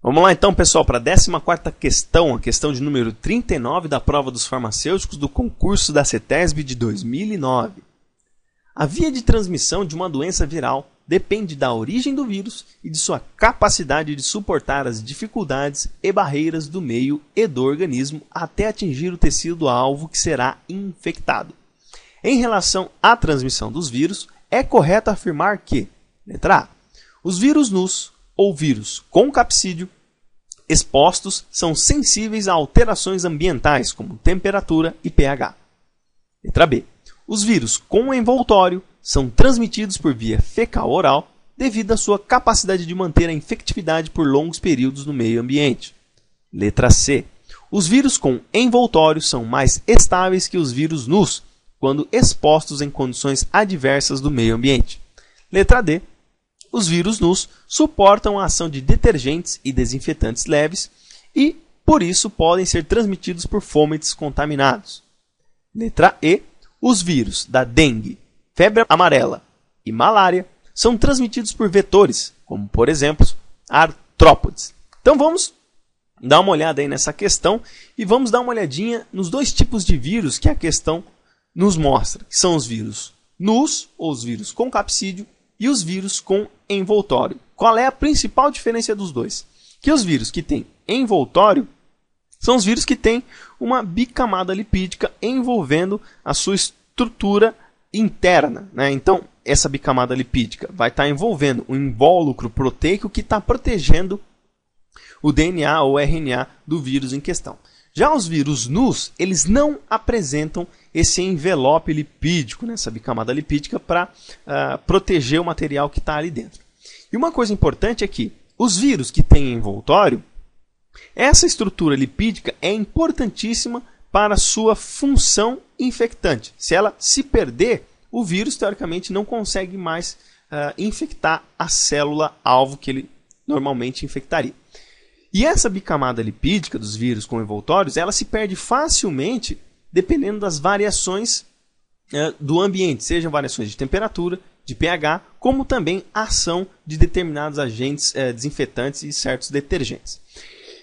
Vamos lá então, pessoal, para a 14ª questão, a questão de número 39 da prova dos farmacêuticos do concurso da CETESB de 2009. A via de transmissão de uma doença viral depende da origem do vírus e de sua capacidade de suportar as dificuldades e barreiras do meio e do organismo até atingir o tecido-alvo que será infectado. Em relação à transmissão dos vírus, é correto afirmar que, letra A, os vírus nus ou vírus com capsídeo expostos são sensíveis a alterações ambientais, como temperatura e pH. Letra B. Os vírus com envoltório são transmitidos por via fecal-oral devido à sua capacidade de manter a infectividade por longos períodos no meio ambiente. Letra C. Os vírus com envoltório são mais estáveis que os vírus nus quando expostos em condições adversas do meio ambiente. Letra D. Os vírus nus suportam a ação de detergentes e desinfetantes leves e, por isso, podem ser transmitidos por fômites contaminados. Letra E. Os vírus da dengue, febre amarela e malária são transmitidos por vetores, como, por exemplo, artrópodes. Então vamos dar uma olhada aí nessa questão e vamos dar uma olhadinha nos dois tipos de vírus que a questão nos mostra, que são os vírus nus, ou os vírus com capsídeo, e os vírus com envoltório. Qual é a principal diferença dos dois? Que os vírus que têm envoltório são os vírus que têm uma bicamada lipídica envolvendo a sua estrutura interna, né? Então, essa bicamada lipídica vai estar envolvendo um invólucro proteico que está protegendo o DNA ou RNA do vírus em questão. Já os vírus nus, eles não apresentam esse envelope lipídico, essa bicamada lipídica, para proteger o material que está ali dentro. E uma coisa importante é que os vírus que têm envoltório, essa estrutura lipídica é importantíssima para a sua função infectante. Se ela se perder, o vírus, teoricamente, não consegue mais infectar a célula-alvo que ele normalmente infectaria. E essa bicamada lipídica dos vírus com envoltórios, ela se perde facilmente dependendo das variações do ambiente, sejam variações de temperatura, de pH, como também a ação de determinados agentes desinfetantes e certos detergentes.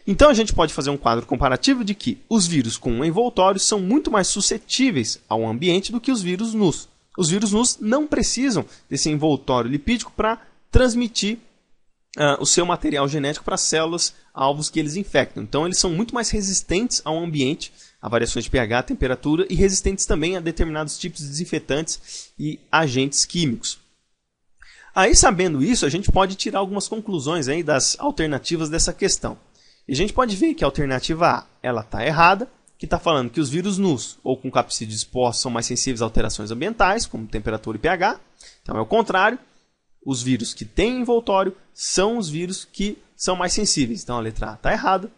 Então a gente pode fazer um quadro comparativo de que os vírus com envoltórios são muito mais suscetíveis ao ambiente do que os vírus nus. Os vírus nus não precisam desse envoltório lipídico para transmitir o seu material genético para as células alvos que eles infectam. Então eles são muito mais resistentes ao ambiente, a variações de pH, temperatura e resistentes também a determinados tipos de desinfetantes e agentes químicos. Aí, sabendo isso, a gente pode tirar algumas conclusões aí das alternativas dessa questão. E a gente pode ver que a alternativa A ela está errada, que está falando que os vírus nus ou com capsídeo exposto são mais sensíveis a alterações ambientais, como temperatura e pH. Então é o contrário. Os vírus que têm envoltório são os vírus que são mais sensíveis. Então a letra A está errada.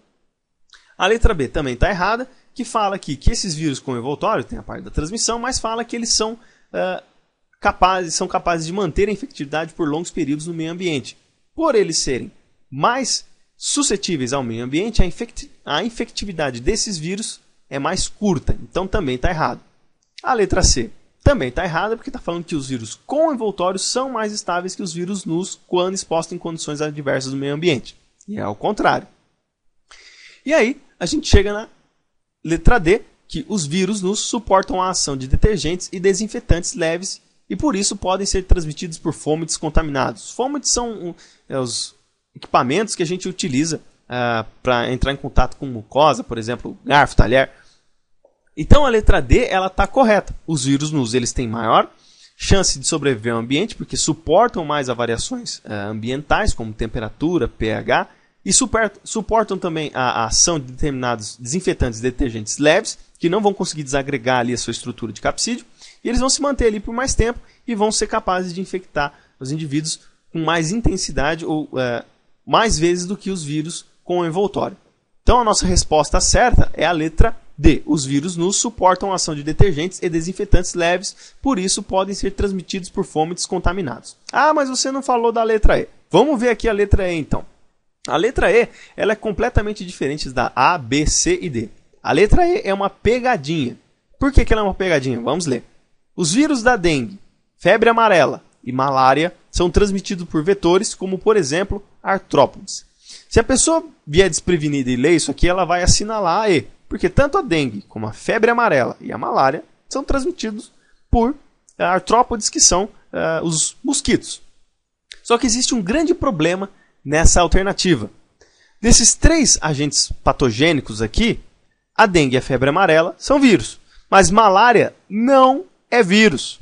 A letra B também está errada, que fala aqui que esses vírus com envoltório, tem a parte da transmissão, mas fala que eles são capazes de manter a infectividade por longos períodos no meio ambiente. Por eles serem mais suscetíveis ao meio ambiente, a infectividade desses vírus é mais curta. Então também está errado. A letra C também está errada, porque está falando que os vírus com envoltório são mais estáveis que os vírus nus quando expostos em condições adversas do meio ambiente. E é o contrário. E aí, a gente chega na letra D, que os vírus nus suportam a ação de detergentes e desinfetantes leves e, por isso, podem ser transmitidos por fômites contaminados. Fômites são os equipamentos que a gente utiliza para entrar em contato com mucosa, por exemplo, garfo, talher. Então a letra D ela está correta. Os vírus nus eles têm maior chance de sobreviver ao ambiente porque suportam mais as variações ambientais, como temperatura, pH, e suportam também a ação de determinados desinfetantes e detergentes leves, que não vão conseguir desagregar ali a sua estrutura de capsídeo, e eles vão se manter ali por mais tempo e vão ser capazes de infectar os indivíduos com mais intensidade ou mais vezes do que os vírus com envoltório. Então a nossa resposta certa é a letra D. Os vírus nus suportam a ação de detergentes e desinfetantes leves, por isso podem ser transmitidos por fômites contaminados. Ah, mas você não falou da letra E. Vamos ver aqui a letra E então. A letra E ela é completamente diferente da A, B, C e D. A letra E é uma pegadinha. Por que ela é uma pegadinha? Vamos ler. Os vírus da dengue, febre amarela e malária são transmitidos por vetores como, por exemplo, artrópodes. Se a pessoa vier desprevenida e ler isso aqui, ela vai assinalar E, porque tanto a dengue como a febre amarela e a malária são transmitidos por artrópodes, que são os mosquitos. Só que existe um grande problema nessa alternativa. Desses 3 agentes patogênicos aqui, a dengue e a febre amarela são vírus, mas malária não é vírus.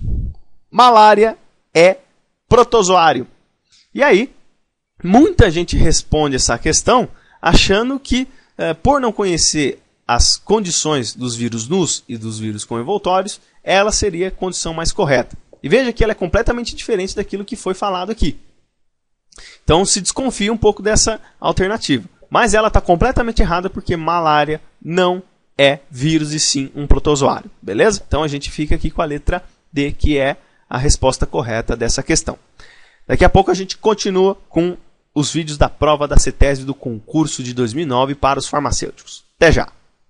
Malária é protozoário. E aí, muita gente responde essa questão achando que, por não conhecer as condições dos vírus nus e dos vírus com envoltórios, ela seria a condição mais correta. E veja que ela é completamente diferente daquilo que foi falado aqui. Então se desconfia um pouco dessa alternativa. Mas ela está completamente errada, porque malária não é vírus e sim um protozoário. Beleza? Então a gente fica aqui com a letra D, que é a resposta correta dessa questão. Daqui a pouco a gente continua com os vídeos da prova da CETESB do concurso de 2009 para os farmacêuticos. Até já!